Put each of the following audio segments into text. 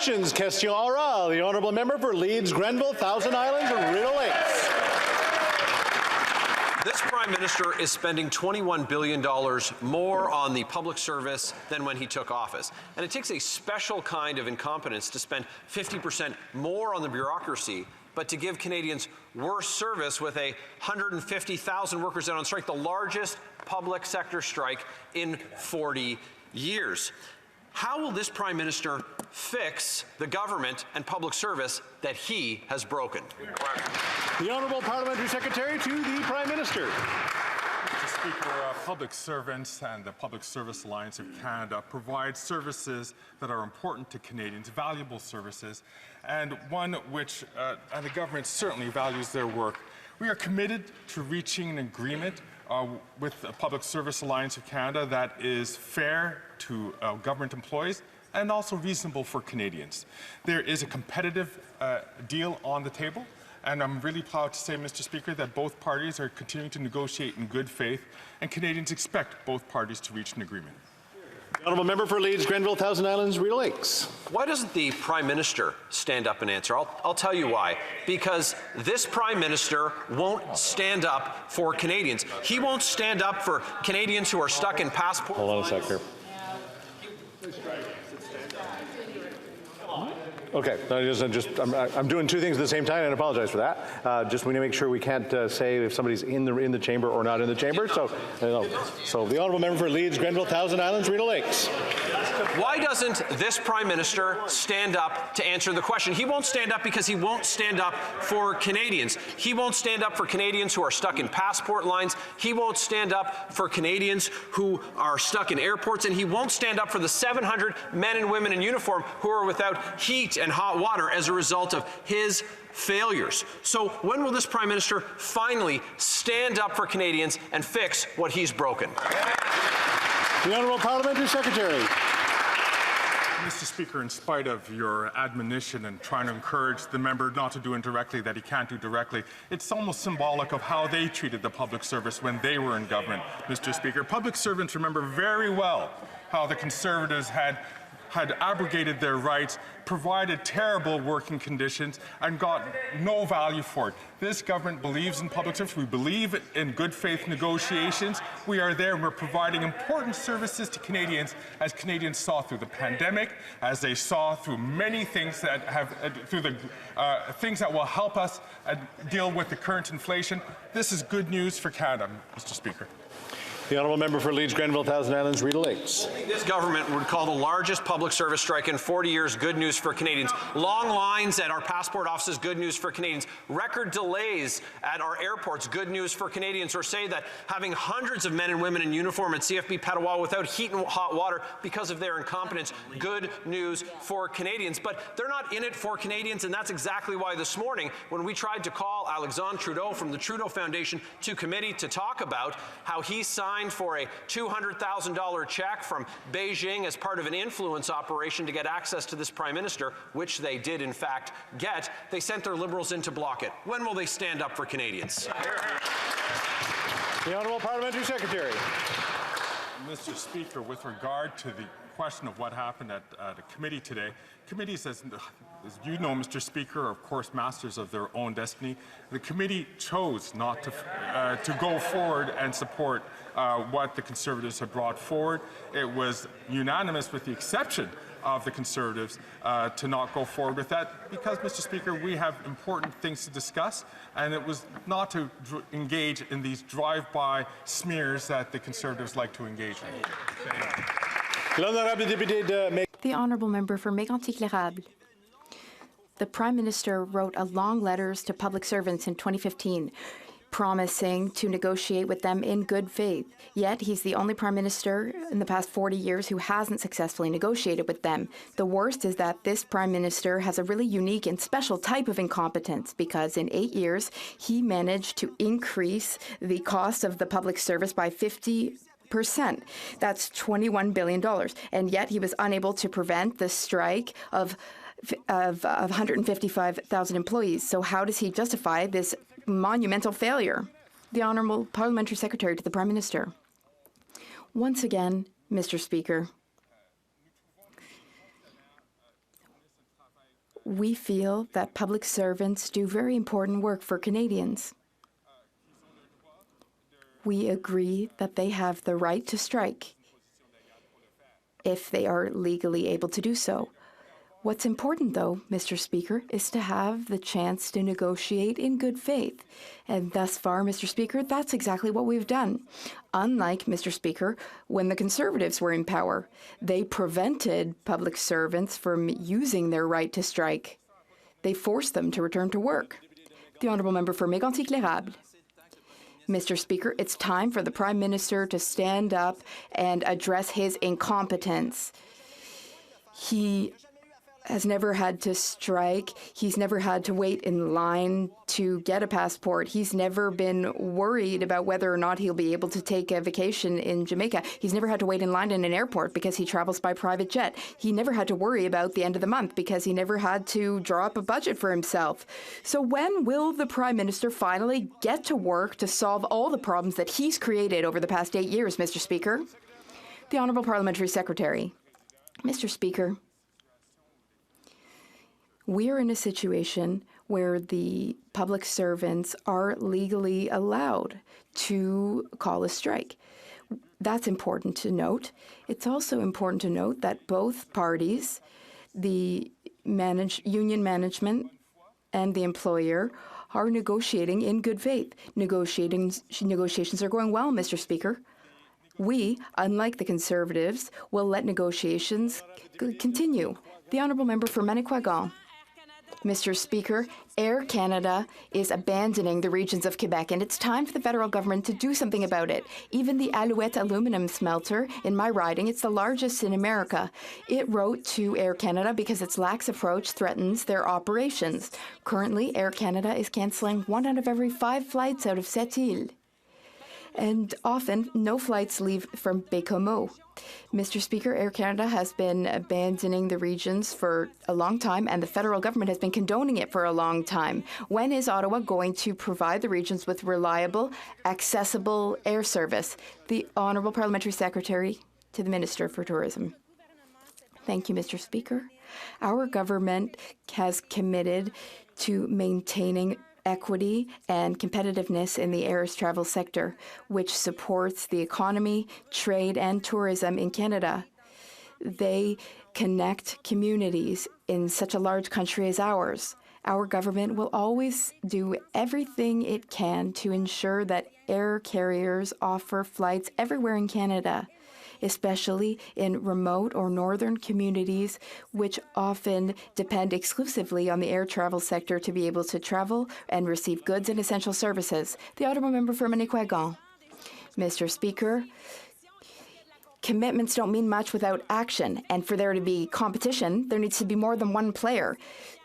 questions. Question oral. The honourable member for Leeds, Grenville, Thousand Islands, and Rideau Lakes. This Prime Minister is spending $21 billion more on the public service than when he took office. And it takes a special kind of incompetence to spend 50% more on the bureaucracy, but to give Canadians worse service with 150,000 workers out on strike, the largest public sector strike in 40 years. How will this Prime Minister fix the government and public service that he has broken? The Honourable Parliamentary Secretary to the Prime Minister. Mr. Speaker, public servants and the Public Service Alliance of Canada provide services that are important to Canadians, valuable services, and one which and the government certainly values their work. We are committed to reaching an agreement with the Public Service Alliance of Canada that is fair to government employees and also reasonable for Canadians. There is a competitive deal on the table, and I'm really proud to say, Mr. Speaker, that both parties are continuing to negotiate in good faith, and Canadians expect both parties to reach an agreement. The honourable member for Leeds, Grenville, Thousand Islands, Rideau Lakes. Why doesn't the Prime Minister stand up and answer? I'll tell you why. Because this Prime Minister won't stand up for Canadians. He won't stand up for Canadians who are stuck in passport. Hold on a sec here. Okay, I'm doing two things at the same time, and I apologize for that. Just we need to make sure we can't say if somebody's in the chamber or not in the chamber. So the honourable member for Leeds, Grenville, Thousand Islands, Rideau Lakes. Why doesn't this Prime Minister stand up to answer the question? He won't stand up because he won't stand up for Canadians. He won't stand up for Canadians who are stuck in passport lines. He won't stand up for Canadians who are stuck in airports, and he won't stand up for the 700 men and women in uniform who are without heat and hot water as a result of his failures. So when will this Prime Minister finally stand up for Canadians and fix what he's broken? The Honourable Parliamentary Secretary. Mr. Speaker, in spite of your admonition and trying to encourage the member not to do indirectly that he can't do directly, it's almost symbolic of how they treated the public service when they were in government, Mr. Speaker. Public servants remember very well how the Conservatives had abrogated their rights, provided terrible working conditions, and got no value for it. This government believes in public service. We believe in good faith negotiations. We are there and we're providing important services to Canadians, as Canadians saw through the pandemic, as they saw through many things that have, through the things that will help us deal with the current inflation. This is good news for Canada, Mr. Speaker. The honourable member for Leeds, Grenville, Thousand Islands, Rideau Lakes. This government would call the largest public service strike in 40 years good news for Canadians. Long lines at our passport offices, good news for Canadians. Record delays at our airports, good news for Canadians. Or say that having hundreds of men and women in uniform at CFB Petawawa without heat and hot water because of their incompetence, good news for Canadians. But they're not in it for Canadians, and that's exactly why this morning, when we tried to call Alexandre Trudeau from the Trudeau Foundation to committee to talk about how he signed for a $200,000 check from Beijing as part of an influence operation to get access to this Prime Minister, which they did in fact get, they sent their Liberals in to block it. When will they stand up for Canadians? The Honourable Parliamentary Secretary. Mr. Speaker, with regard to the question of what happened at the committee today, committees, as you know, Mr. Speaker, are of course masters of their own destiny. The committee chose not to go forward and support what the Conservatives have brought forward. It was unanimous, with the exception of the Conservatives, to not go forward with that because, Mr. Speaker, we have important things to discuss, and it was not to engage in these drive-by smears that the Conservatives like to engage in. The honourable member for Mégantic-L'Érable. The Prime Minister wrote long letters to public servants in 2015 promising to negotiate with them in good faith. Yet he's the only Prime Minister in the past 40 years who hasn't successfully negotiated with them. The worst is that this Prime Minister has a really unique and special type of incompetence, because in 8 years he managed to increase the cost of the public service by 50%. That's $21 billion. And yet he was unable to prevent the strike of 155,000 employees. So how does he justify this monumental failure? The Honourable Parliamentary Secretary to the Prime Minister. Once again, Mr. Speaker, We feel that public servants do very important work for Canadians. We agree that they have the right to strike if they are legally able to do so. What's important, though, Mr. Speaker, is to have the chance to negotiate in good faith. And thus far, Mr. Speaker, that's exactly what we've done. Unlike, Mr. Speaker, when the Conservatives were in power, they prevented public servants from using their right to strike. They forced them to return to work. The Honourable Member for Mégantic-L'Érable. Mr. Speaker, it's time for the Prime Minister to stand up and address his incompetence. He has never had to strike. He's never had to wait in line to get a passport. He's never been worried about whether or not he'll be able to take a vacation in Jamaica. He's never had to wait in line in an airport because he travels by private jet. He never had to worry about the end of the month because he never had to draw up a budget for himself. So when will the Prime Minister finally get to work to solve all the problems that he's created over the past 8 years, Mr. Speaker? The Honourable Parliamentary Secretary. Mr. Speaker, we are in a situation where the public servants are legally allowed to call a strike. That's important to note. It's also important to note that both parties, the union management and the employer, are negotiating in good faith. Negotiations are going well, Mr. Speaker. We, unlike the Conservatives, will let negotiations continue. The Honourable Member for Manicouagan. Mr. Speaker, Air Canada is abandoning the regions of Quebec, and it's time for the federal government to do something about it. Even the Alouette aluminum smelter in my riding, it's the largest in America. It wrote to Air Canada because its lax approach threatens their operations. Currently, Air Canada is cancelling 1 out of every 5 flights out of Sept-Îles. And often, no flights leave from Baie-Comeau. Mr. Speaker, Air Canada has been abandoning the regions for a long time, and the federal government has been condoning it for a long time. When is Ottawa going to provide the regions with reliable, accessible air service? The Honourable Parliamentary Secretary to the Minister for Tourism. Thank you, Mr. Speaker. Our government has committed to maintaining equity and competitiveness in the air travel sector, which supports the economy, trade, and tourism in Canada. They connect communities in such a large country as ours. Our government will always do everything it can to ensure that air carriers offer flights everywhere in Canada, especially in remote or northern communities, which often depend exclusively on the air travel sector to be able to travel and receive goods and essential services. The Honourable Member for Manicouagan. Mr. Speaker, commitments don't mean much without action, and for there to be competition, there needs to be more than one player.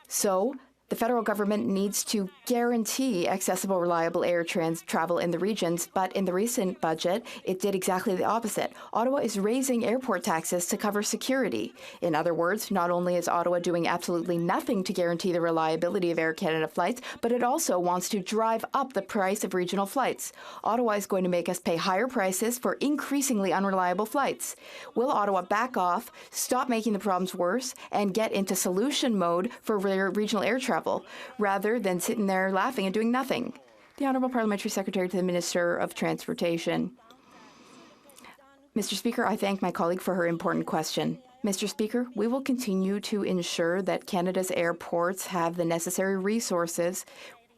So the federal government needs to guarantee accessible, reliable air travel in the regions, but in the recent budget, it did exactly the opposite. Ottawa is raising airport taxes to cover security. In other words, not only is Ottawa doing absolutely nothing to guarantee the reliability of Air Canada flights, but it also wants to drive up the price of regional flights. Ottawa is going to make us pay higher prices for increasingly unreliable flights. Will Ottawa back off, stop making the problems worse, and get into solution mode for regional air travel, rather than sitting there laughing and doing nothing? The Honourable Parliamentary Secretary to the Minister of Transportation. Mr. Speaker, I thank my colleague for her important question. Mr. Speaker, we will continue to ensure that Canada's airports have the necessary resources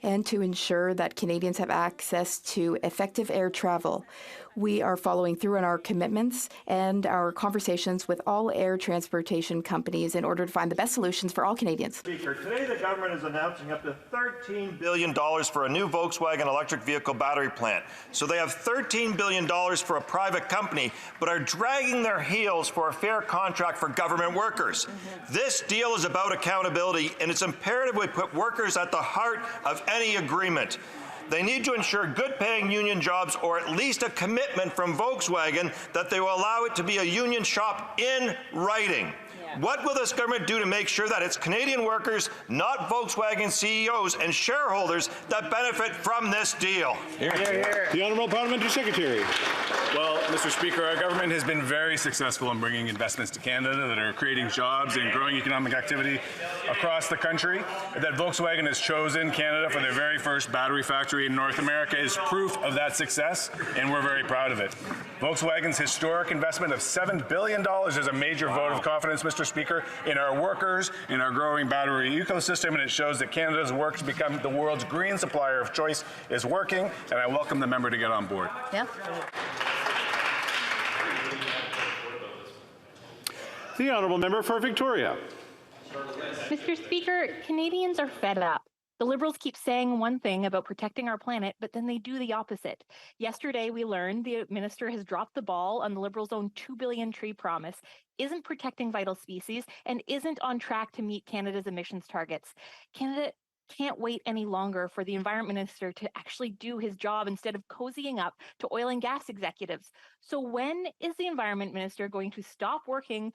and to ensure that Canadians have access to effective air travel. We are following through on our commitments and our conversations with all air transportation companies in order to find the best solutions for all Canadians. Speaker, today the government is announcing up to $13 billion for a new Volkswagen electric vehicle battery plant. So they have $13 billion for a private company, but are dragging their heels for a fair contract for government workers. This deal is about accountability, and it's imperative we put workers at the heart of any agreement. They need to ensure good-paying union jobs, or at least a commitment from Volkswagen that they will allow it to be a union shop in writing. What will this government do to make sure that it's Canadian workers, not Volkswagen CEOs and shareholders, that benefit from this deal? The Honourable Parliamentary Secretary. Well, Mr. Speaker, our government has been very successful in bringing investments to Canada that are creating jobs and growing economic activity across the country. That Volkswagen has chosen Canada for their very first battery factory in North America is proof of that success, and we're very proud of it. Volkswagen's historic investment of $7 billion is a major vote of confidence, Mr. Speaker, in our workers, in our growing battery ecosystem, and it shows that Canada's work to become the world's green supplier of choice is working, and I welcome the member to get on board. Yeah. The honourable member for Victoria. Mr. Speaker, Canadians are fed up. The Liberals keep saying one thing about protecting our planet, but then they do the opposite. Yesterday, we learned the minister has dropped the ball on the Liberals' own $2 billion tree promise, isn't protecting vital species, and isn't on track to meet Canada's emissions targets. Canada can't wait any longer for the Environment Minister to actually do his job instead of cozying up to oil and gas executives. So when is the Environment Minister going to stop working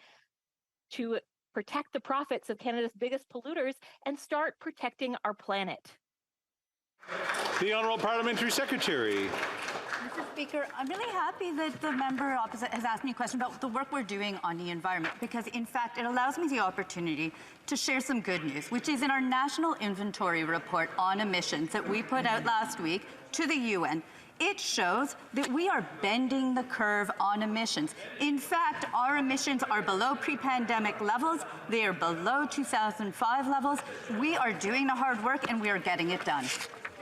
to protect the profits of Canada's biggest polluters and start protecting our planet? The Honourable Parliamentary Secretary. Mr. Speaker, I'm really happy that the member opposite has asked me a question about the work we're doing on the environment, because in fact it allows me the opportunity to share some good news, which is in our National Inventory Report on Emissions that we put out last week to the UN. It shows that we are bending the curve on emissions. In fact, our emissions are below pre-pandemic levels. They are below 2005 levels. We are doing the hard work and we are getting it done.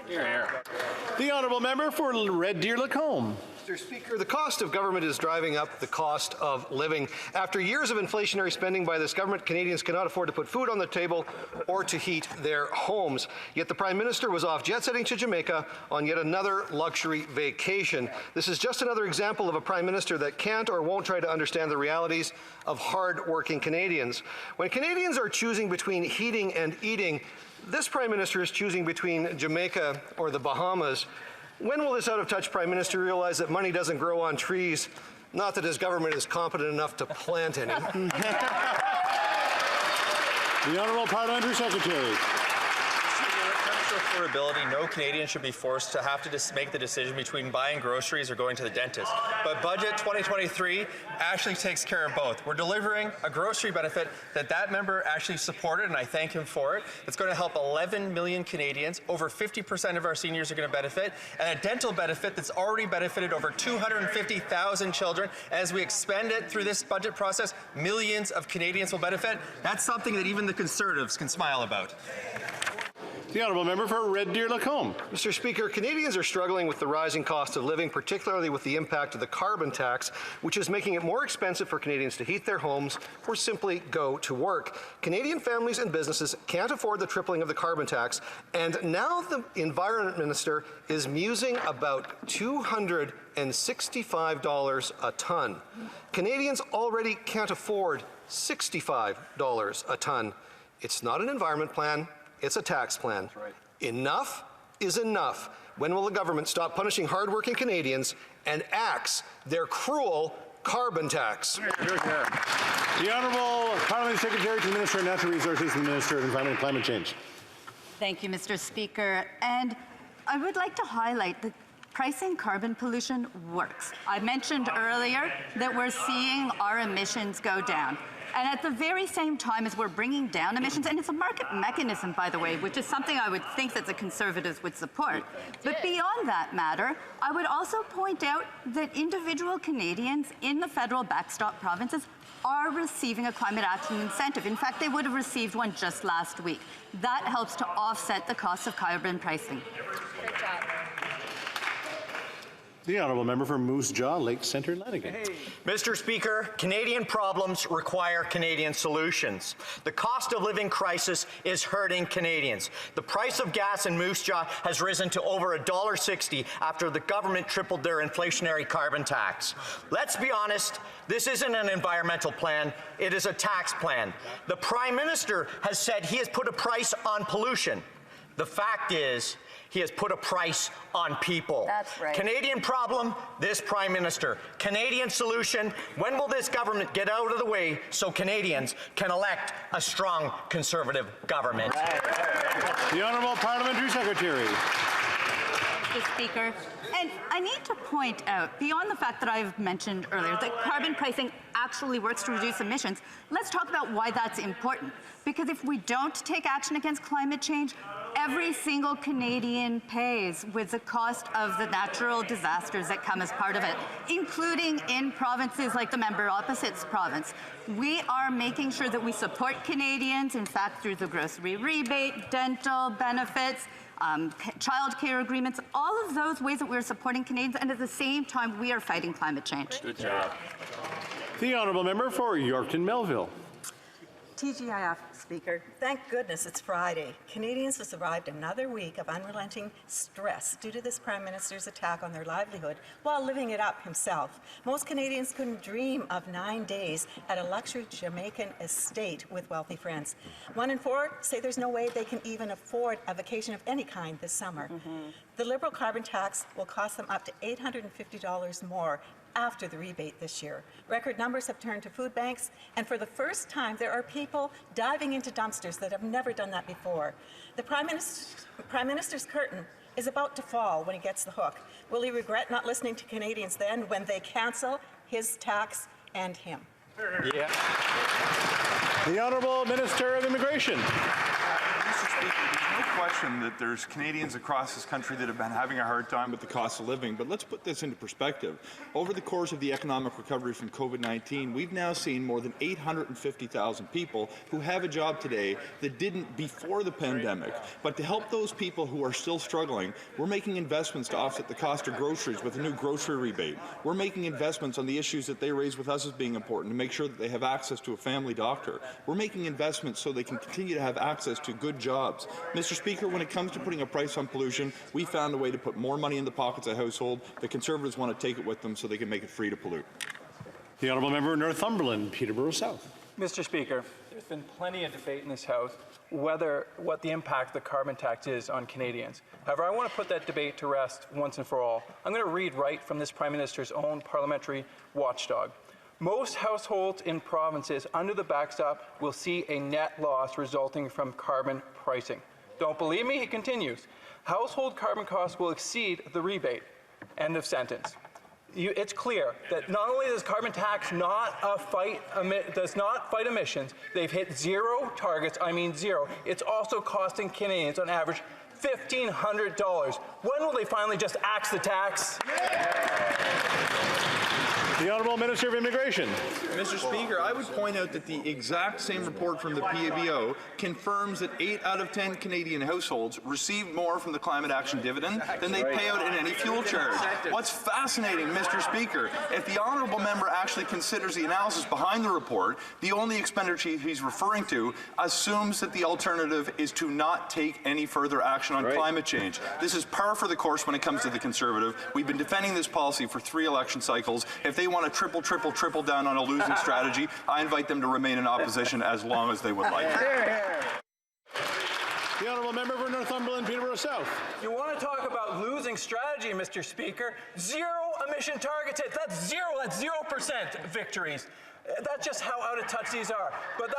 The honourable member for Red Deer Lacombe. Mr. Speaker, the cost of government is driving up the cost of living. After years of inflationary spending by this government, Canadians cannot afford to put food on the table or to heat their homes. Yet the Prime Minister was off jet-setting to Jamaica on yet another luxury vacation. This is just another example of a Prime Minister that can't or won't try to understand the realities of hard-working Canadians. When Canadians are choosing between heating and eating, this Prime Minister is choosing between Jamaica or the Bahamas. When will this out-of-touch Prime Minister realize that money doesn't grow on trees? Not that his government is competent enough to plant any. The Honourable Parliamentary Secretary. Affordability, no Canadian should be forced to have to make the decision between buying groceries or going to the dentist. But Budget 2023 actually takes care of both. We're delivering a grocery benefit that member actually supported, and I thank him for it. It's going to help 11 million Canadians. Over 50% of our seniors are going to benefit, and a dental benefit that's already benefited over 250,000 children. As we expand it through this budget process, millions of Canadians will benefit. That's something that even the Conservatives can smile about. The honourable member for Red Deer Lacombe. Mr. Speaker, Canadians are struggling with the rising cost of living, particularly with the impact of the carbon tax, which is making it more expensive for Canadians to heat their homes or simply go to work. Canadian families and businesses can't afford the tripling of the carbon tax, and now the Environment Minister is musing about $265 a tonne. Canadians already can't afford $65 a tonne. It's not an environment plan. It's a tax plan. Right. Enough is enough. When will the government stop punishing hardworking Canadians and axe their cruel carbon tax? The Honourable Parliamentary Secretary to the Minister of Natural Resources and the Minister of Environment and Climate Change. Thank you, Mr. Speaker. And I would like to highlight that pricing carbon pollution works. I mentioned earlier that we're seeing our emissions go down. And at the very same time as we're bringing down emissions, and it's a market mechanism, by the way, which is something I would think that the Conservatives would support. But beyond that matter, I would also point out that individual Canadians in the federal backstop provinces are receiving a climate action incentive. In fact, they would have received one just last week. That helps to offset the cost of carbon pricing. Great job. The honourable member for Moose Jaw, Lake Centre, Lanigan. Mr. Speaker, Canadian problems require Canadian solutions. The cost of living crisis is hurting Canadians. The price of gas in Moose Jaw has risen to over $1.60 after the government tripled their inflationary carbon tax. Let's be honest, this isn't an environmental plan, it is a tax plan. The Prime Minister has said he has put a price on pollution. The fact is, he has put a price on people. That's right. Canadian problem, this Prime Minister. Canadian solution, when will this government get out of the way so Canadians can elect a strong Conservative government? The Honourable Parliamentary Secretary. Mr. Speaker, And I need to point out, beyond the fact that I've mentioned earlier, that carbon pricing actually works to reduce emissions, let's talk about why that's important. Because if we don't take action against climate change, every single Canadian pays with the cost of the natural disasters that come as part of it, including in provinces like the member opposite's province. We are making sure that we support Canadians, in fact, through the grocery rebate, dental benefits, child care agreements, all of those ways that we're supporting Canadians, and at the same time, we are fighting climate change. Good job. The honourable member for Yorkton Melville. TGIF, Speaker. Thank goodness it's Friday. Canadians have survived another week of unrelenting stress due to this Prime Minister's attack on their livelihood while living it up himself. Most Canadians couldn't dream of 9 days at a luxury Jamaican estate with wealthy friends. 1 in 4 say there's no way they can even afford a vacation of any kind this summer. The Liberal carbon tax will cost them up to $850 more after the rebate this year. Record numbers have turned to food banks, and for the first time, there are people diving into dumpsters that have never done that before. The Prime Minister's curtain is about to fall when he gets the hook. Will he regret not listening to Canadians then when they cancel his tax and him? Yeah. The Honourable Minister of Immigration. Mr. Speaker, there's no question that there's Canadians across this country that have been having a hard time with the cost of living, but let's put this into perspective. Over the course of the economic recovery from COVID-19, we've now seen more than 850,000 people who have a job today that didn't before the pandemic. But to help those people who are still struggling, we're making investments to offset the cost of groceries with a new grocery rebate. We're making investments on the issues that they raise with us as being important to make sure that they have access to a family doctor. We're making investments so they can continue to have access to good jobs. Mr. Speaker, when it comes to putting a price on pollution, we found a way to put more money in the pockets of households. The Conservatives want to take it with them so they can make it free to pollute. The Honourable Member of Northumberland, Peterborough South. Mr. Speaker, there's been plenty of debate in this House what the impact of the carbon tax is on Canadians. However, I want to put that debate to rest once and for all. I'm going to read right from this Prime Minister's own parliamentary watchdog. Most households in provinces under the backstop will see a net loss resulting from carbon pricing. Don't believe me? He continues. Household carbon costs will exceed the rebate. End of sentence. It's clear that not only does carbon tax does not fight emissions, they've hit zero targets, I mean zero. It's also costing Canadians on average $1,500. When will they finally just axe the tax? The Honourable Minister of Immigration. Mr. Speaker, I would point out that the exact same report from the PABO confirms that 8 out of 10 Canadian households receive more from the climate action dividend than they pay out in any fuel charge. What's fascinating, Mr. Speaker, if the honourable member actually considers the analysis behind the report, the only expenditure he's referring to assumes that the alternative is to not take any further action on climate change. This is par for the course when it comes to the Conservative. We've been defending this policy for 3 election cycles. If they want to triple down on a losing strategy, I invite them to remain in opposition as long as they would like. The Honourable Member for Northumberland, Peterborough South. You want to talk about losing strategy, Mr. Speaker? Zero emission targets hit. That's 0% victories. That's just how out of touch these are. But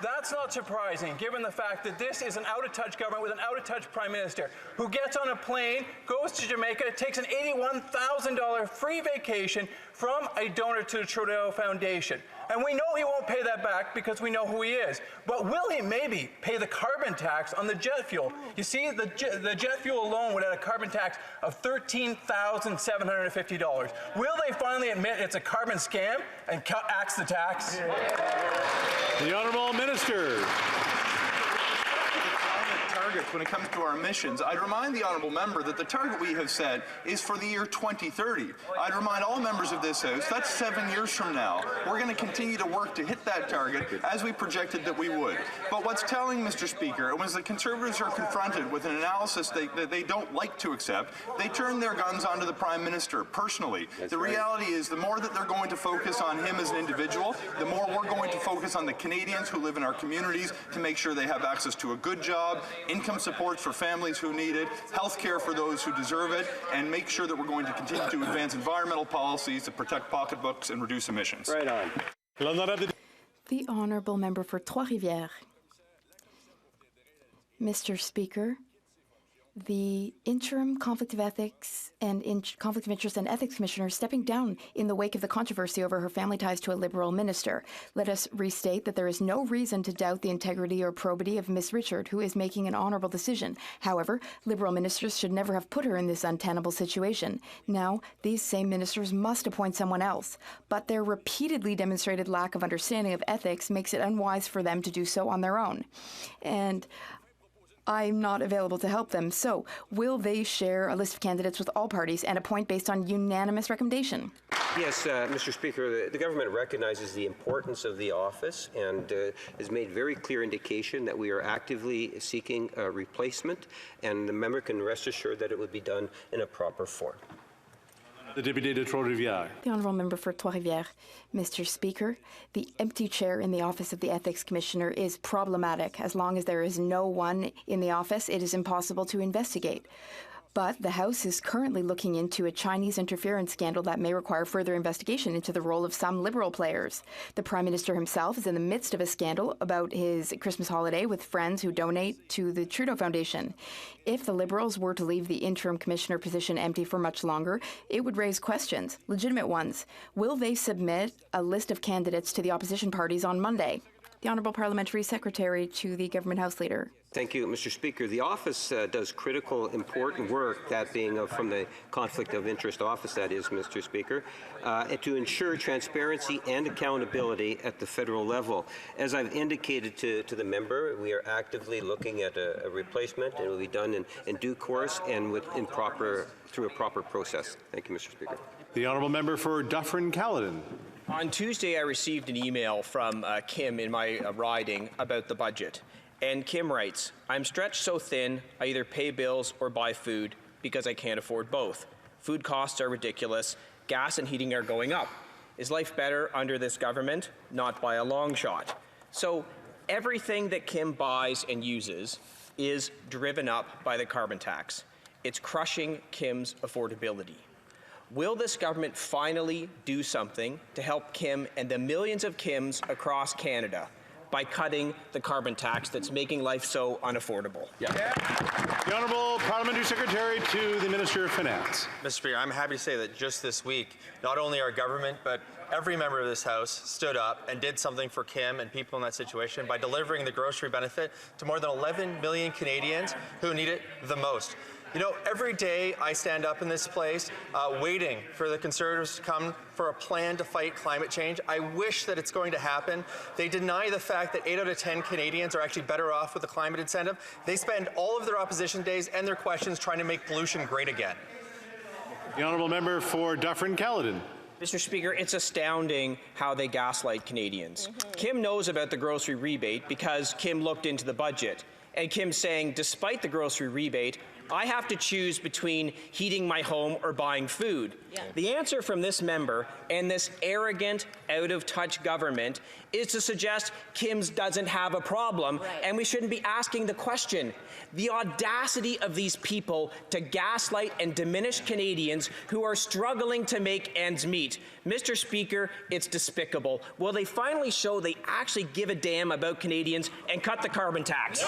that's not surprising, given the fact that this is an out of touch government with an out of touch Prime Minister who gets on a plane, goes to Jamaica, takes an $81,000 free vacation from a donor to the Trudeau Foundation. And we know he won't pay that back because we know who he is. But will he maybe pay the carbon tax on the jet fuel? You see, the jet fuel alone would add a carbon tax of $13,750. Will they finally admit it's a carbon scam and axe the tax? The Honourable Minister. Targets when it comes to our emissions, I'd remind the honourable member that the target we have set is for the year 2030. I'd remind all members of this House that's 7 years from now. We're going to continue to work to hit that target as we projected that we would. But what's telling, Mr. Speaker, was the Conservatives are confronted with an analysis that they don't like to accept. They turn their guns onto the Prime Minister personally. The reality is the more that they're going to focus on him as an individual, the more we're going to focus on the Canadians who live in our communities to make sure they have access to a good job, income supports for families who need it, health care for those who deserve it, and make sure that we're going to continue to advance environmental policies to protect pocketbooks and reduce emissions. Right on. The Honourable Member for Trois-Rivières. Mr. Speaker, the interim conflict of ethics and conflict of interest and ethics commissioner stepping down in the wake of the controversy over her family ties to a Liberal minister. Let us restate that there is no reason to doubt the integrity or probity of Ms. Richard, who is making an honourable decision. However, Liberal ministers should never have put her in this untenable situation. Now, these same ministers must appoint someone else, but their repeatedly demonstrated lack of understanding of ethics makes it unwise for them to do so on their own. And I'm not available to help them, so will they share a list of candidates with all parties and appoint based on unanimous recommendation? Yes, Mr. Speaker, the government recognizes the importance of the office and has made very clear indication that we are actively seeking a replacement, and the member can rest assured that it would be done in a proper form. The Deputy de Trois-Rivières. The Honourable Member for Trois-Rivières. Mr. Speaker, the empty chair in the office of the Ethics Commissioner is problematic. As long as there is no one in the office, it is impossible to investigate. But the House is currently looking into a Chinese interference scandal that may require further investigation into the role of some Liberal players. The Prime Minister himself is in the midst of a scandal about his Christmas holiday with friends who donate to the Trudeau Foundation. If the Liberals were to leave the interim commissioner position empty for much longer, it would raise questions, legitimate ones. Will they submit a list of candidates to the opposition parties on Monday? The Honourable Parliamentary Secretary to the Government House Leader. Thank you, Mr. Speaker. The office does critical, important work, that being from the Conflict of Interest Office, that is, Mr. Speaker, to ensure transparency and accountability at the federal level. As I've indicated to the member, we are actively looking at a replacement. It will be done in due course and through a proper process. Thank you, Mr. Speaker. The Honourable Member for Dufferin-Caledon. On Tuesday, I received an email from Kim in my riding about the budget. And Kim writes, "I'm stretched so thin, I either pay bills or buy food because I can't afford both. Food costs are ridiculous. Gas and heating are going up. Is life better under this government? Not by a long shot." So everything that Kim buys and uses is driven up by the carbon tax. It's crushing Kim's affordability. Will this government finally do something to help Kim and the millions of Kims across Canada by cutting the carbon tax that's making life so unaffordable? The Honourable Parliamentary Secretary to the Minister of Finance. Mr. Speaker, I'm happy to say that just this week, not only our government, but every member of this House stood up and did something for Kim and people in that situation by delivering the grocery benefit to more than 11 million Canadians who need it the most. You know, every day I stand up in this place waiting for the Conservatives to come for a plan to fight climate change. I wish that it's going to happen. They deny the fact that 8 out of 10 Canadians are actually better off with the climate incentive. They spend all of their opposition days and their questions trying to make pollution great again. The Honourable Member for Dufferin-Caledon. Mr. Speaker, it's astounding how they gaslight Canadians. Kim knows about the grocery rebate because Kim looked into the budget. And Kim's saying, despite the grocery rebate, I have to choose between heating my home or buying food. Yeah. The answer from this member and this arrogant, out-of-touch government is to suggest Kim's doesn't have a problem, and we shouldn't be asking the question. The audacity of these people to gaslight and diminish Canadians who are struggling to make ends meet. Mr. Speaker, it's despicable. Will they finally show they actually give a damn about Canadians and cut the carbon tax?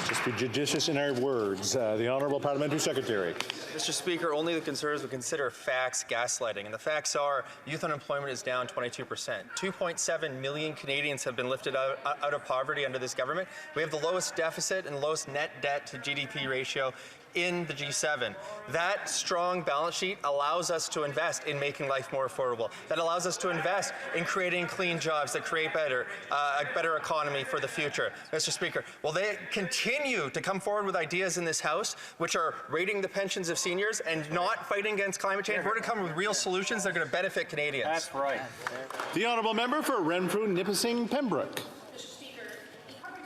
Just be judicious in our words. The Honourable Parliamentary Secretary. Mr. Speaker, only the Conservatives would consider facts gaslighting. And the facts are youth unemployment is down 22%. 2.7 million Canadians have been lifted out of poverty under this government. We have the lowest deficit and lowest net debt to GDP ratio in the G7. That strong balance sheet allows us to invest in making life more affordable. That allows us to invest in creating clean jobs that create a better economy for the future. Mr. Speaker, will they continue to come forward with ideas in this House which are raiding the pensions of seniors and not fighting against climate change? We're going to come with real solutions that are going to benefit Canadians. That's right. The Honourable Member for Renfrew, Nipissing, Pembroke.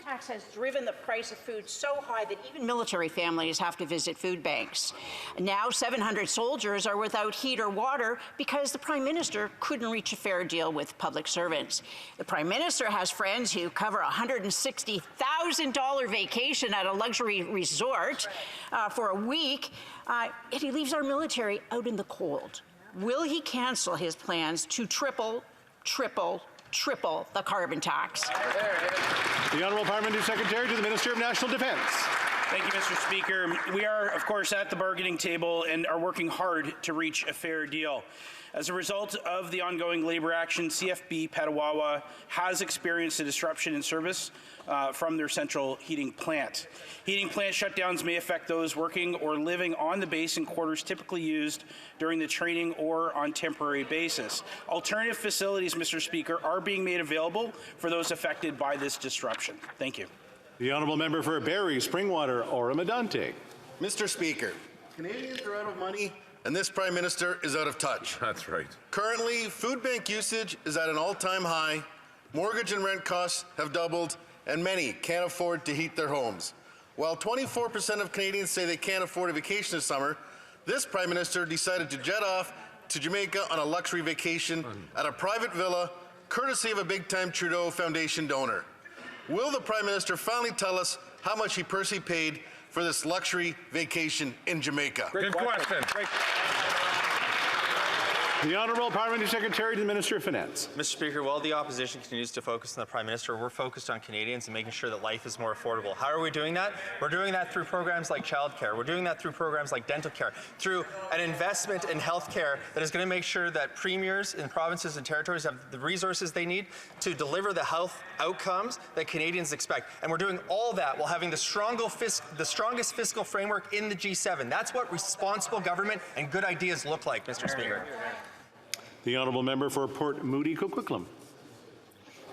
Tax has driven the price of food so high that even military families have to visit food banks. Now 700 soldiers are without heat or water because the Prime Minister couldn't reach a fair deal with public servants. The Prime Minister has friends who cover a $160,000 vacation at a luxury resort for a week, and he leaves our military out in the cold. Will he cancel his plans to triple triple the carbon tax. The Honourable Parliamentary Secretary to the Minister of National Defence. Thank you, Mr. Speaker. We are, of course, at the bargaining table and are working hard to reach a fair deal. As a result of the ongoing labour action, CFB Petawawa has experienced a disruption in service from their central heating plant. Heating plant shutdowns may affect those working or living on the base in quarters typically used during the training or on temporary basis. Alternative facilities, Mr. Speaker, are being made available for those affected by this disruption. Thank you. The Honourable Member for Barrie, Springwater, Ora-Medonte. Mr. Speaker, Canadians are out of money and this Prime Minister is out of touch. That's right. Currently, food bank usage is at an all-time high, mortgage and rent costs have doubled, and many can't afford to heat their homes. While 24% of Canadians say they can't afford a vacation this summer, this Prime Minister decided to jet off to Jamaica on a luxury vacation at a private villa, courtesy of a big-time Trudeau Foundation donor. Will the Prime Minister finally tell us how much he personally paid for this luxury vacation in Jamaica? Good question. The Honourable Parliamentary Secretary to the Minister of Finance. Mr. Speaker, while the opposition continues to focus on the Prime Minister, we're focused on Canadians and making sure that life is more affordable. How are we doing that? We're doing that through programs like childcare. We're doing that through programs like dental care, through an investment in health care that is going to make sure that premiers in provinces and territories have the resources they need to deliver the health outcomes that Canadians expect. And we're doing all that while having the strongest fiscal framework in the G7. That's what responsible government and good ideas look like, Mr. Speaker. The Honourable Member for Port Moody Coquitlam.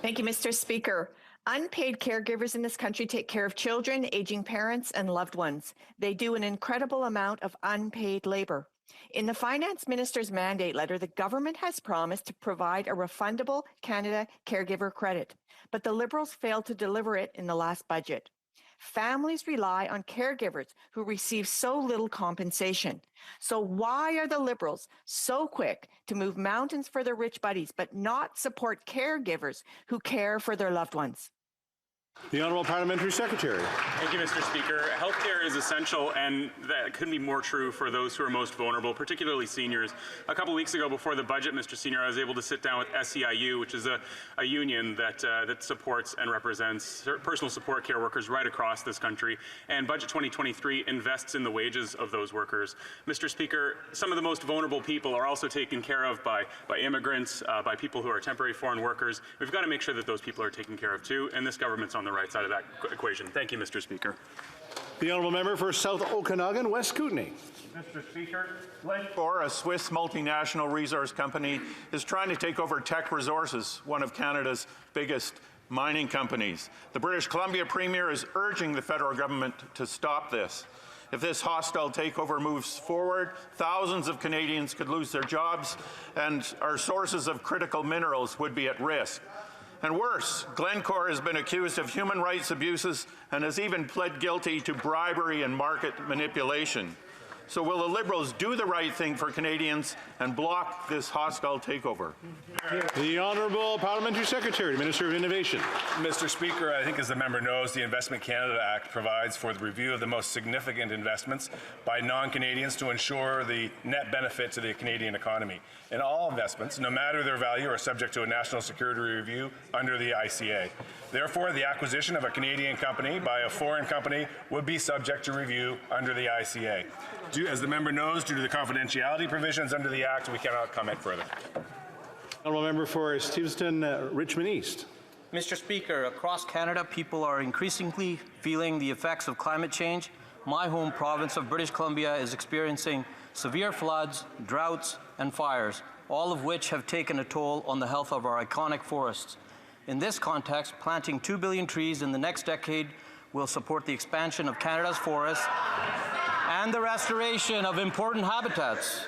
Thank you, Mr. Speaker. Unpaid caregivers in this country take care of children, aging parents, and loved ones. They do an incredible amount of unpaid labor. In the Finance Minister's mandate letter, the government has promised to provide a refundable Canada Caregiver Credit, but the Liberals failed to deliver it in the last budget. Families rely on caregivers who receive so little compensation. So why are the Liberals so quick to move mountains for their rich buddies, but not support caregivers who care for their loved ones? The Honourable Parliamentary Secretary. Thank you, Mr. Speaker. Healthcare is essential, and that couldn't be more true for those who are most vulnerable, particularly seniors. A couple weeks ago, before the budget, Mr. Senior, I was able to sit down with SEIU, which is a union that supports and represents personal support care workers right across this country. And Budget 2023 invests in the wages of those workers. Mr. Speaker, some of the most vulnerable people are also taken care of by immigrants, by people who are temporary foreign workers. We've got to make sure that those people are taken care of too, and this government's on the right side of that equation. Thank you, Mr. Speaker. The Honourable Member for South Okanagan, West Kootenay. Mr. Speaker, Glencore, a Swiss multinational resource company, is trying to take over Teck Resources, one of Canada's biggest mining companies. The British Columbia Premier is urging the federal government to stop this. If this hostile takeover moves forward, thousands of Canadians could lose their jobs, and our sources of critical minerals would be at risk. And worse, Glencore has been accused of human rights abuses and has even pled guilty to bribery and market manipulation. So will the Liberals do the right thing for Canadians and block this hostile takeover? The Honourable Parliamentary Secretary, Minister of Innovation. Mr. Speaker, I think as the member knows, the Investment Canada Act provides for the review of the most significant investments by non-Canadians to ensure the net benefit to the Canadian economy. And all investments, no matter their value, are subject to a national security review under the ICA. Therefore, the acquisition of a Canadian company by a foreign company would be subject to review under the ICA. As the member knows, due to the confidentiality provisions under the Act, we cannot comment further. Honourable Member for Steveston, Richmond East. Mr. Speaker, across Canada, people are increasingly feeling the effects of climate change. My home province of British Columbia is experiencing severe floods, droughts, and fires, all of which have taken a toll on the health of our iconic forests. In this context, planting 2 billion trees in the next decade will support the expansion of Canada's forests and the restoration of important habitats.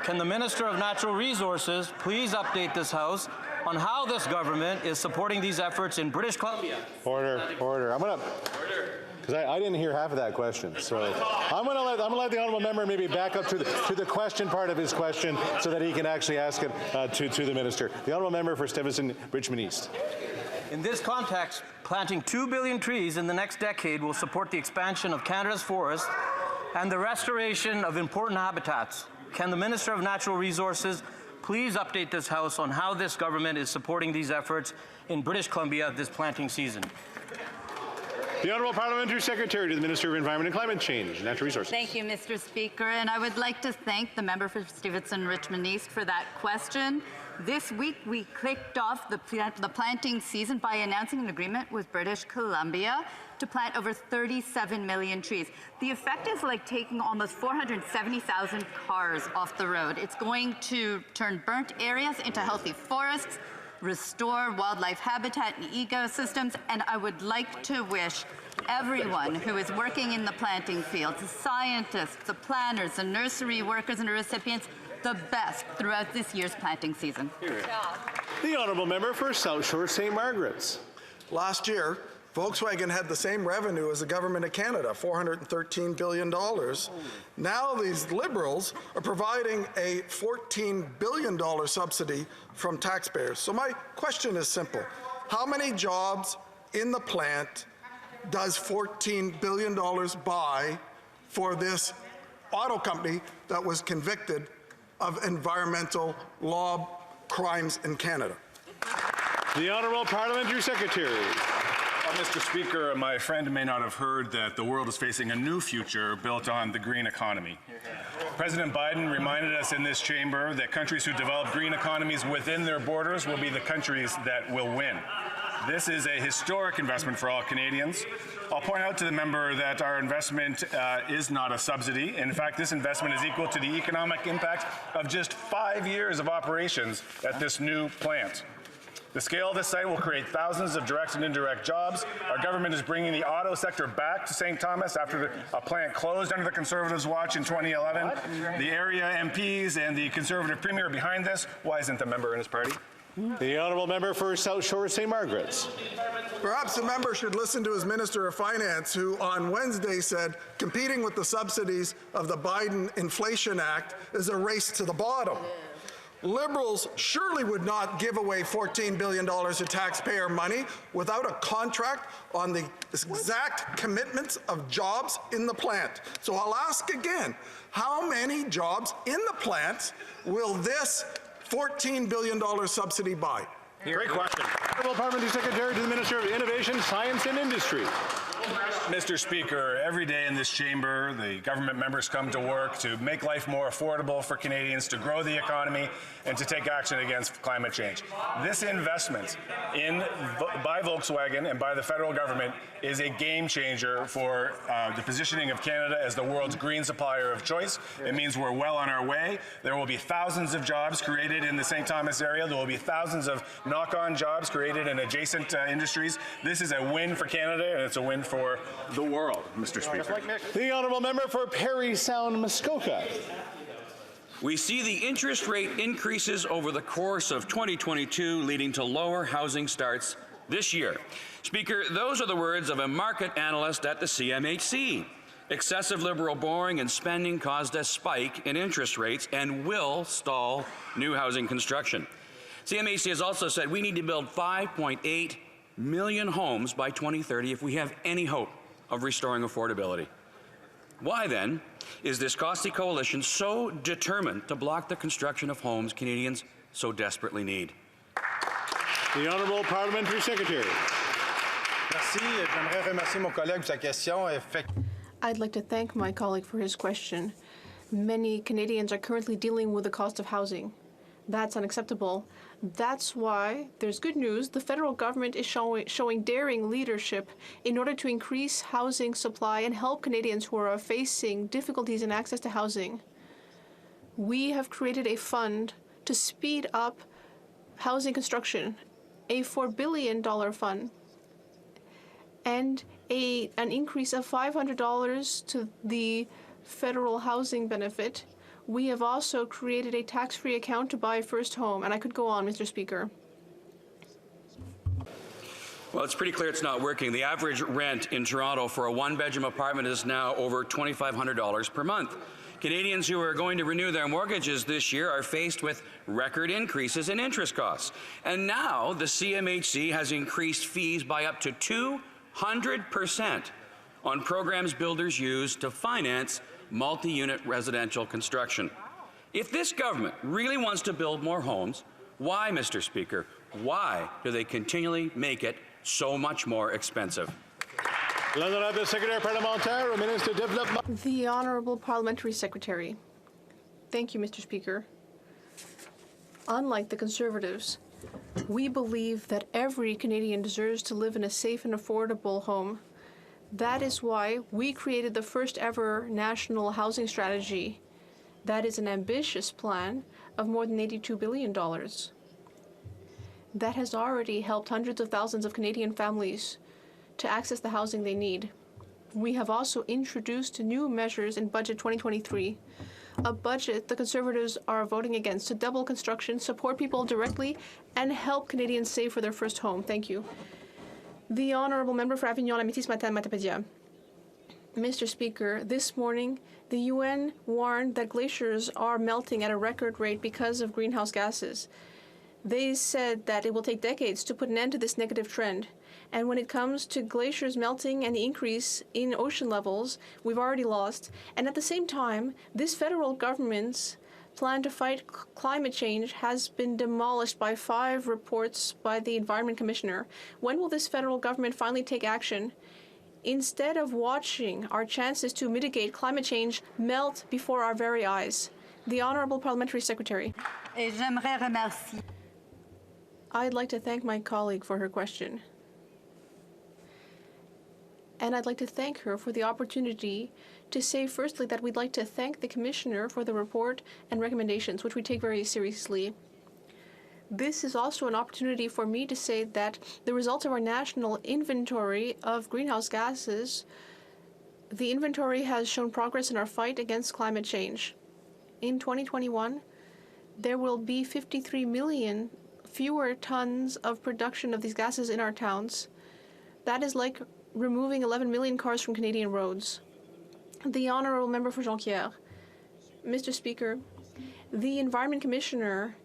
Can the Minister of Natural Resources please update this House on how this government is supporting these efforts in British Columbia? Order. I'm going to... Because I didn't hear half of that question, so I'm going to let the honourable member maybe back up to the question part of his question, so that he can actually ask it to the minister. The honourable member for Steveston, Richmond East. In this context, planting 2 billion trees in the next decade will support the expansion of Canada's forests and the restoration of important habitats. Can the Minister of Natural Resources please update this House on how this government is supporting these efforts in British Columbia this planting season. The Honourable Parliamentary Secretary to the Minister of Environment and Climate Change, Natural Resources. Thank you, Mr. Speaker, and I would like to thank the member for Stevenson Richmond East for that question. This week, we kicked off the planting season by announcing an agreement with British Columbia to plant over 37 million trees. The effect is like taking almost 470,000 cars off the road. It's going to turn burnt areas into healthy forests, restore wildlife habitat and ecosystems, and I would like to wish everyone who is working in the planting field, the scientists, the planners, the nursery workers and the recipients, the best throughout this year's planting season. The Honourable Member for South Shore St. Margaret's. Last year, Volkswagen had the same revenue as the Government of Canada, $413 billion. Now these Liberals are providing a $14 billion subsidy from taxpayers. So my question is simple. How many jobs in the plant does $14 billion buy for this auto company that was convicted of environmental law crimes in Canada? The Honourable Parliamentary Secretary. Mr. Speaker, my friend may not have heard that the world is facing a new future built on the green economy. President Biden reminded us in this chamber that countries who develop green economies within their borders will be the countries that will win. This is a historic investment for all Canadians. I'll point out to the member that our investment is not a subsidy. In fact, this investment is equal to the economic impact of just 5 years of operations at this new plant. The scale of this site will create thousands of direct and indirect jobs. Our government is bringing the auto sector back to St. Thomas after a plant closed under the Conservatives' watch in 2011. The area MPs and the Conservative Premier are behind this. Why isn't the member in his party? The Honourable Member for South Shore St. Margaret's. Perhaps the member should listen to his Minister of Finance, who on Wednesday said competing with the subsidies of the Biden Inflation Act is a race to the bottom. Liberals surely would not give away $14 billion of taxpayer money without a contract on the exact commitments of jobs in the plant. So I'll ask again, how many jobs in the plant will this $14 billion subsidy buy? Great question. Honourable Parliamentary Secretary to the Minister of Innovation, Science and Industry. Mr. Speaker, every day in this chamber, the government members come to work to make life more affordable for Canadians, to grow the economy, and to take action against climate change. This investment by Volkswagen and by the federal government is a game changer for the positioning of Canada as the world's green supplier of choice. It means we're well on our way. There will be thousands of jobs created in the St. Thomas area. There will be thousands of knock-on jobs created in adjacent industries. This is a win for Canada, and it's a win for the world, Mr. Speaker. The Honourable Member for Parry Sound Muskoka. We see the interest rate increases over the course of 2022 leading to lower housing starts this year. Speaker, those are the words of a market analyst at the CMHC. Excessive Liberal borrowing and spending caused a spike in interest rates and will stall new housing construction. CMHC has also said we need to build 5.8 million homes by 2030 if we have any hope of restoring affordability. Why then is this costly coalition so determined to block the construction of homes Canadians so desperately need? The Honourable Parliamentary Secretary. Merci. J'aimerais remercier mon collègue pour sa question. I'd like to thank my colleague for his question. Many Canadians are currently dealing with the cost of housing. That's unacceptable. That's why there's good news. The federal government is showing daring leadership in order to increase housing supply and help Canadians who are facing difficulties in access to housing. We have created a fund to speed up housing construction, a $4 billion fund, and an increase of $500 to the federal housing benefit. We have also created a tax-free account to buy a first home, and I could go on, Mr. Speaker. Well, it's pretty clear it's not working. The average rent in Toronto for a one-bedroom apartment is now over $2,500 per month. Canadians who are going to renew their mortgages this year are faced with record increases in interest costs. And now the CMHC has increased fees by up to 200% on programs builders use to finance multi-unit residential construction. If this government really wants to build more homes, why, Mr. Speaker, why do they continually make it so much more expensive? L'honorable Secrétaire parlementaire au ministre du Développement. The Honorable Parliamentary Secretary. Thank you, Mr. Speaker. Unlike the Conservatives, we believe that every Canadian deserves to live in a safe and affordable home. That is why we created the first ever national housing strategy. That is an ambitious plan of more than $82 billion. That has already helped hundreds of thousands of Canadian families to access the housing they need. We have also introduced new measures in Budget 2023, a budget the Conservatives are voting against to double construction, support people directly, and help Canadians save for their first home. Thank you. The Honourable Member for Avignon, Amitis-Matane-Matapédia. Mr. Speaker, this morning, the UN warned that glaciers are melting at a record rate because of greenhouse gases. They said that it will take decades to put an end to this negative trend. And when it comes to glaciers melting and the increase in ocean levels, we've already lost. And at the same time, this federal government's plan to fight climate change has been demolished by 5 reports by the Environment Commissioner. When will this federal government finally take action? Instead of watching our chances to mitigate climate change melt before our very eyes. The Honourable Parliamentary Secretary. I'd like to thank my colleague for her question. And I'd like to thank her for the opportunity to say firstly that we'd like to thank the Commissioner for the report and recommendations, which we take very seriously. This is also an opportunity for me to say that the results of our national inventory of greenhouse gases, the inventory has shown progress in our fight against climate change. In 2021, there will be 53 million fewer tons of production of these gases in our towns. That is like removing 11 million cars from Canadian roads. The Honourable Member for Jonquière. Mr. Speaker, the Environment Commissioner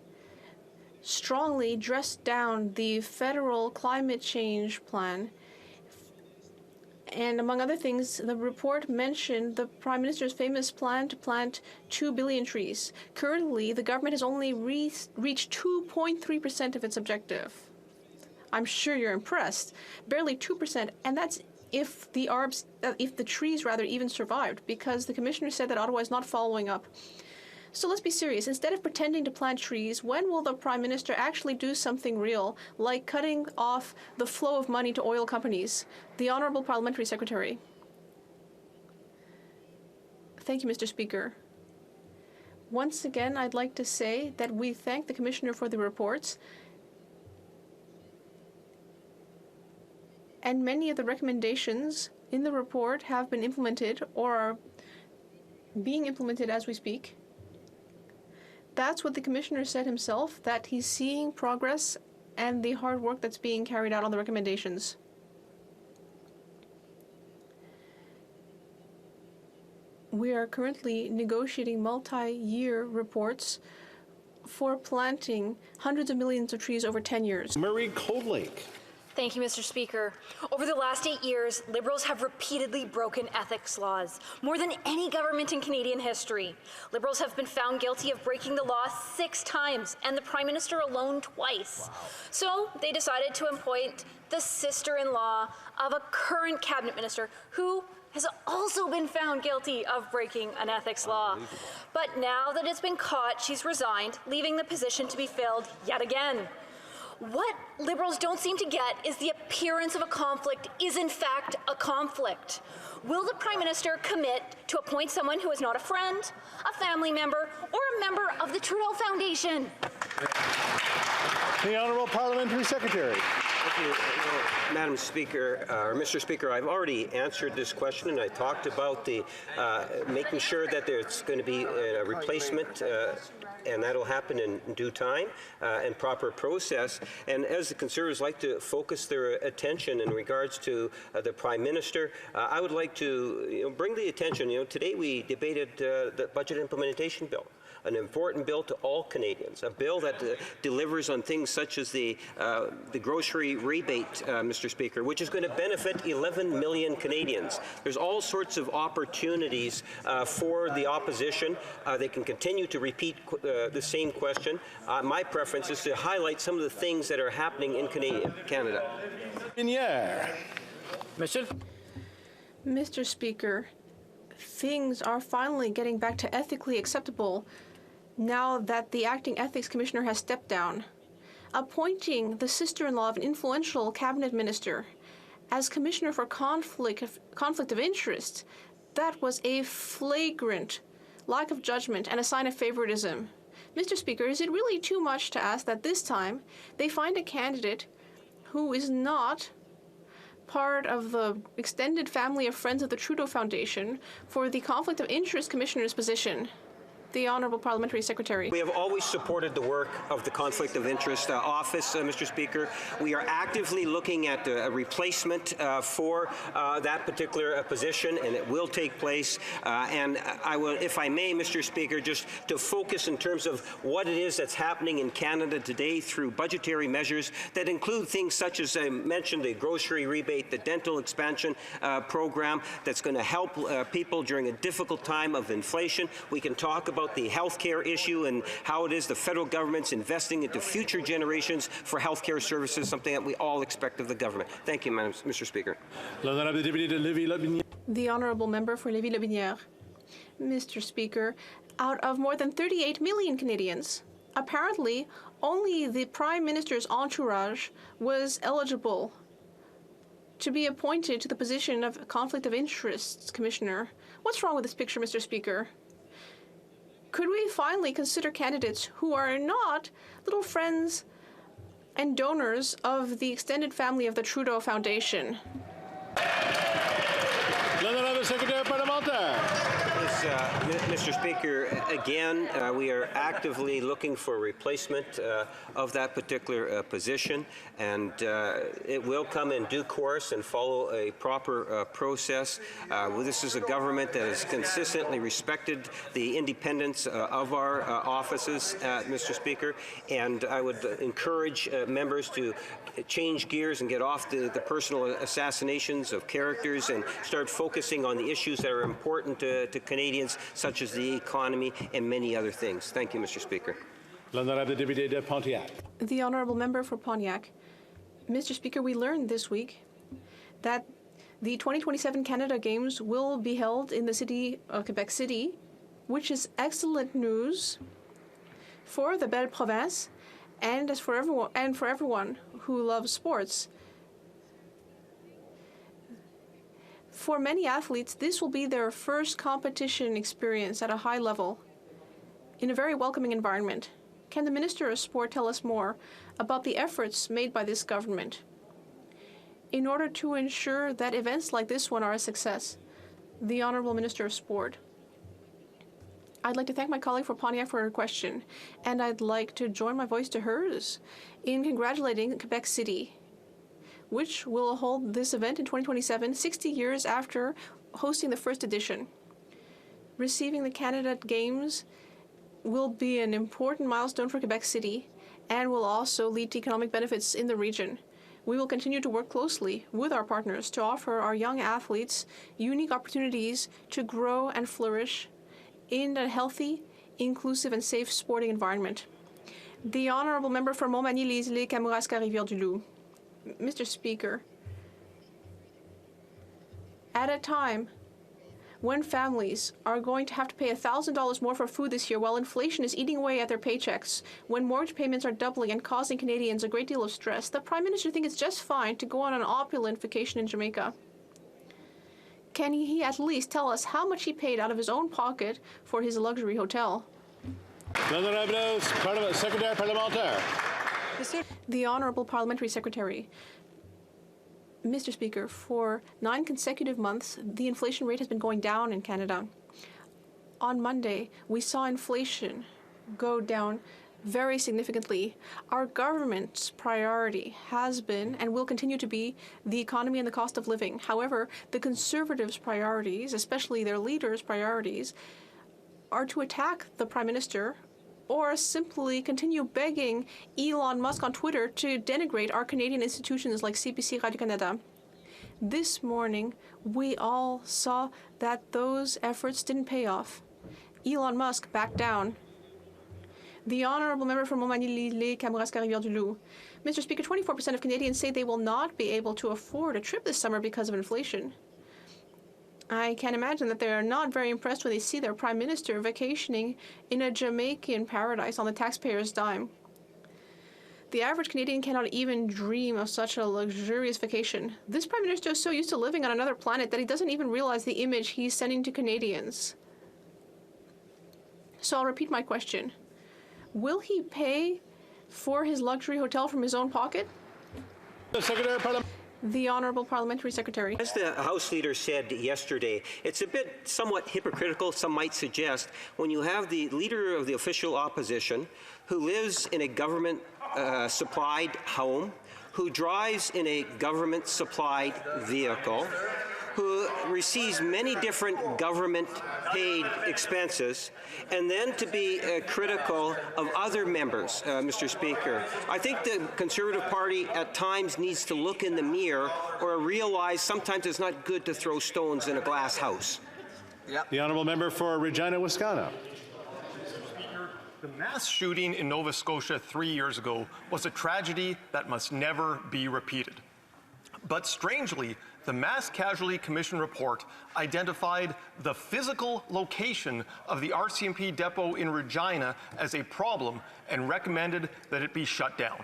strongly dressed down the federal climate change plan. And among other things, the report mentioned the Prime Minister's famous plan to plant 2 billion trees. Currently, the government has only reached 2.3% of its objective. I'm sure you're impressed. Barely 2%, and that's if the trees even survived, because the Commissioner said that Ottawa is not following up. So let's be serious. Instead of pretending to plant trees, when will the Prime Minister actually do something real, like cutting off the flow of money to oil companies? The Honourable Parliamentary Secretary. Thank you, Mr. Speaker. Once again, I'd like to say that we thank the Commissioner for the reports. And many of the recommendations in the report have been implemented or are being implemented as we speak. That's what the Commissioner said himself, that he's seeing progress and the hard work that's being carried out on the recommendations. We are currently negotiating multi-year reports for planting hundreds of millions of trees over 10 years. Marie Cold Lake. Thank you, Mr. Speaker. Over the last 8 years, Liberals have repeatedly broken ethics laws, more than any government in Canadian history. Liberals have been found guilty of breaking the law 6 times, and the Prime Minister alone twice. Wow. So they decided to appoint the sister-in-law of a current cabinet minister who has also been found guilty of breaking an ethics law. But now that it's been caught, she's resigned, leaving the position to be filled yet again. What Liberals don't seem to get is the appearance of a conflict is in fact a conflict. Will the Prime Minister commit to appoint someone who is not a friend, a family member, or a member of the Trudeau Foundation? The Honourable Parliamentary Secretary. Thank you, Madam Speaker, or Mr. Speaker. I've already answered this question, and I talked about the making sure that there's going to be a replacement, and that'll happen in due time and proper process. And as the Conservatives like to focus their attention in regards to the Prime Minister, I would like to bring the attention. Today we debated the Budget Implementation Bill. An important bill to all Canadians, a bill that delivers on things such as the grocery grocery rebate, Mr. Speaker, which is going to benefit 11 million Canadians. There's all sorts of opportunities for the opposition. They can continue to repeat the same question. My preference is to highlight some of the things that are happening in Canada. Mr. Speaker, things are finally getting back to ethically acceptable now that the acting ethics commissioner has stepped down. Appointing the sister-in-law of an influential cabinet minister as commissioner for conflict of interest, that was a flagrant lack of judgment and a sign of favoritism. Mr. Speaker, is it really too much to ask that this time they find a candidate who is not part of the extended family of friends of the Trudeau Foundation for the conflict of interest commissioner's position? The Honourable Parliamentary Secretary. We have always supported the work of the Conflict of Interest Office, Mr. Speaker. We are actively looking at a replacement for that particular position, and it will take place. And I will, if I may, Mr. Speaker, just to focus in terms of what it is that's happening in Canada today through budgetary measures that include things such as I mentioned, the grocery rebate, the dental expansion program that's going to help people during a difficult time of inflation. We can talk about the healthcare issue and how it is the federal government's investing into future generations for healthcare services, something that we all expect of the government. Thank you, Mr. Speaker. The Honourable Member for Lévis-Lobinière. Mr. Speaker, out of more than 38 million Canadians, apparently only the Prime Minister's entourage was eligible to be appointed to the position of Conflict of Interests Commissioner. What's wrong with this picture, Mr. Speaker? Could we finally consider candidates who are not little friends and donors of the extended family of the Trudeau Foundation? Secretary Parlementaire. Mr. Speaker, again, we are actively looking for a replacement of that particular position, and it will come in due course and follow a proper process. This is a government that has consistently respected the independence of our offices, Mr. Speaker, and I would encourage members to change gears and get off the personal assassinations of characters and start focusing on the issues that are important to Canadians, such as the economy and many other things. Thank you, Mr. Speaker. The Honourable Member for Pontiac. Mr. Speaker, we learned this week that the 2027 Canada Games will be held in the city of Quebec City, which is excellent news for the Belle Province and for everyone who loves sports. For many athletes, this will be their first competition experience at a high level in a very welcoming environment. Can the Minister of Sport tell us more about the efforts made by this government in order to ensure that events like this one are a success? The Honourable Minister of Sport. I'd like to thank my colleague for Pontiac for her question, and I'd like to join my voice to hers in congratulating Quebec City, which will hold this event in 2027, 60 years after hosting the first edition. Receiving the Canada Games will be an important milestone for Quebec City and will also lead to economic benefits in the region. We will continue to work closely with our partners to offer our young athletes unique opportunities to grow and flourish in a healthy, inclusive, and safe sporting environment. The Honourable Member for Montmagny-Les-Îles, Kamouraska, Rivière-du-Loup. Mr. Speaker, at a time when families are going to have to pay $1,000 more for food this year while inflation is eating away at their paychecks, when mortgage payments are doubling and causing Canadians a great deal of stress, the Prime Minister thinks it's just fine to go on an opulent vacation in Jamaica. Can he at least tell us how much he paid out of his own pocket for his luxury hotel? Secretary Parlementaire. The Honourable Parliamentary Secretary. Mr. Speaker, for 9 consecutive months, the inflation rate has been going down in Canada. On Monday, we saw inflation go down very significantly. Our government's priority has been and will continue to be the economy and the cost of living. However, the Conservatives' priorities, especially their leaders' priorities, are to attack the Prime Minister or simply continue begging Elon Musk on Twitter to denigrate our Canadian institutions like CBC Radio-Canada. This morning, we all saw that those efforts didn't pay off. Elon Musk backed down. The honourable member from Montmagny-Lille, Kamouraska, Rivière-du-Loup. Mr. Speaker, 24% of Canadians say they will not be able to afford a trip this summer because of inflation. I can imagine that they are not very impressed when they see their Prime Minister vacationing in a Jamaican paradise on the taxpayer's dime. The average Canadian cannot even dream of such a luxurious vacation. This Prime Minister is so used to living on another planet that he doesn't even realize the image he's sending to Canadians. So I'll repeat my question. Will he pay for his luxury hotel from his own pocket? Secretary of Parliament. The Honourable Parliamentary Secretary. As the House Leader said yesterday, it's a bit somewhat hypocritical, some might suggest, when you have the Leader of the official opposition who lives in a government-supplied home, who drives in a government-supplied vehicle, who receives many different government-paid expenses, and then to be critical of other members, Mr. Speaker. I think the Conservative Party at times needs to look in the mirror or realize sometimes it's not good to throw stones in a glass house. The honourable member for Regina, Wisconsin. The mass shooting in Nova Scotia 3 years ago was a tragedy that must never be repeated. But strangely, the Mass Casualty Commission report identified the physical location of the RCMP depot in Regina as a problem and recommended that it be shut down.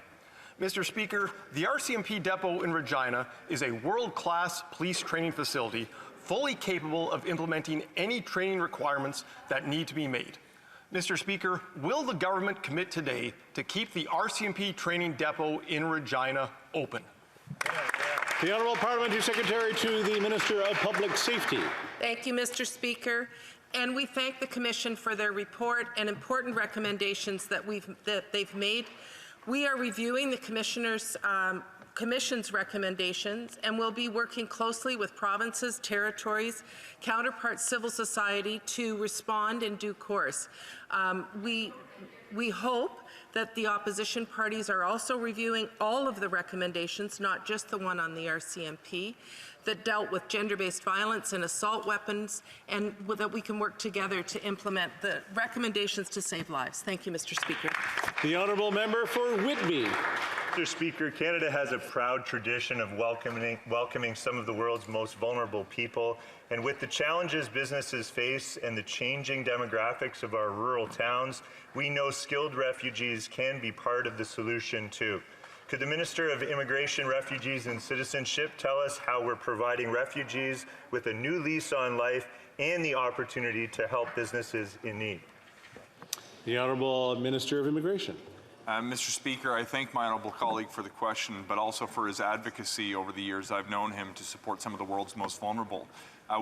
Mr. Speaker, the RCMP depot in Regina is a world-class police training facility fully capable of implementing any training requirements that need to be made. Mr. Speaker, will the government commit today to keep the RCMP training depot in Regina open? The Honourable Parliamentary Secretary to the Minister of Public Safety. Thank you, Mr. Speaker. And we thank the Commission for their report and important recommendations that they've made. We are reviewing the Commission's recommendations and will be working closely with provinces, territories, counterparts, civil society to respond in due course. We hope that the opposition parties are also reviewing all of the recommendations, not just the one on the RCMP, that dealt with gender-based violence and assault weapons, and that we can work together to implement the recommendations to save lives. Thank you, Mr. Speaker. The honourable member for Whitby. Mr. Speaker, Canada has a proud tradition of welcoming some of the world's most vulnerable people. And with the challenges businesses face and the changing demographics of our rural towns, we know skilled refugees can be part of the solution too. Could the Minister of Immigration, Refugees and Citizenship tell us how we're providing refugees with a new lease on life and the opportunity to help businesses in need? The Honourable Minister of Immigration. Mr. Speaker, I thank my honourable colleague for the question, but also for his advocacy over the years I've known him to support some of the world's most vulnerable.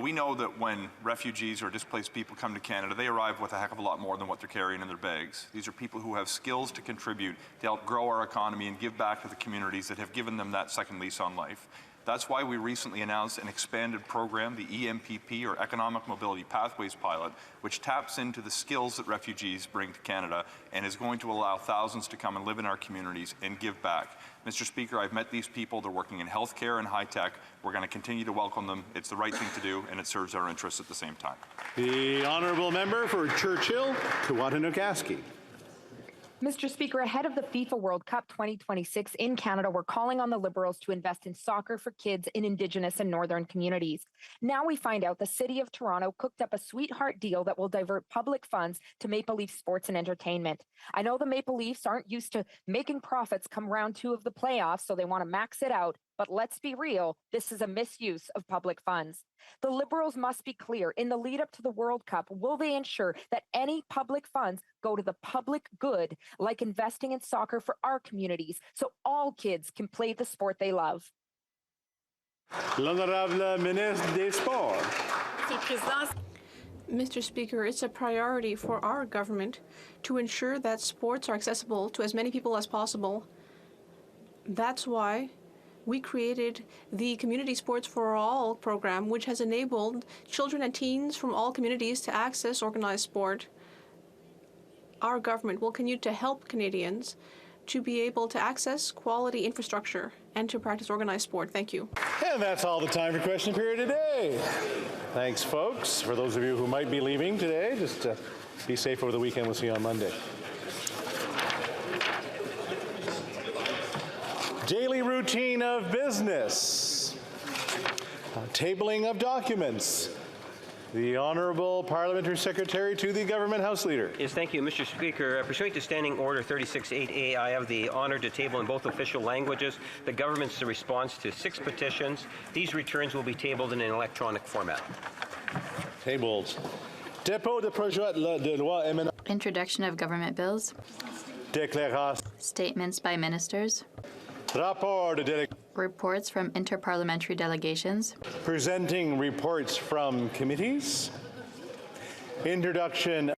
We know that when refugees or displaced people come to Canada, they arrive with a heck of a lot more than what they're carrying in their bags. These are people who have skills to contribute, to help grow our economy and give back to the communities that have given them that second lease on life. That's why we recently announced an expanded program, the EMPP, or Economic Mobility Pathways Pilot, which taps into the skills that refugees bring to Canada and is going to allow thousands to come and live in our communities and give back. Mr. Speaker, I've met these people. They're working in healthcare and high tech. We're going to continue to welcome them. It's the right thing to do, and it serves our interests at the same time. The honourable member for Churchill, Kawatanukasky. Mr. Speaker, ahead of the FIFA World Cup 2026 in Canada, we're calling on the Liberals to invest in soccer for kids in Indigenous and Northern communities. Now we find out the City of Toronto cooked up a sweetheart deal that will divert public funds to Maple Leaf Sports and Entertainment. I know the Maple Leafs aren't used to making profits come round 2 of the playoffs, so they want to max it out. But let's be real, this is a misuse of public funds. The Liberals must be clear. In the lead up to the World Cup, will they ensure that any public funds go to the public good, like investing in soccer for our communities, so all kids can play the sport they love? L'Honorable Ministre des Sports. Mr. Speaker, it's a priority for our government to ensure that sports are accessible to as many people as possible. That's why we created the Community Sports for All program, which has enabled children and teens from all communities to access organized sport. our government will continue to help Canadians to be able to access quality infrastructure and to practice organized sport. Thank you. And that's all the time for question period today. Thanks, folks. For those of you who might be leaving today, just be safe over the weekend. We'll see you on Monday. Daily routine of business. Tabling of documents. The Honourable Parliamentary Secretary to the Government House Leader. Yes, thank you, Mr. Speaker. Pursuant to Standing Order 36.8a, I have the honour to table in both official languages the government's response to 6 petitions. These returns will be tabled in an electronic format. Tabled. Dépôt de projet de loi émanant. Introduction of government bills. Déclaration. Statements by ministers. Rapport de délégation. Reports from interparliamentary delegations. Presenting reports from committees. Introduction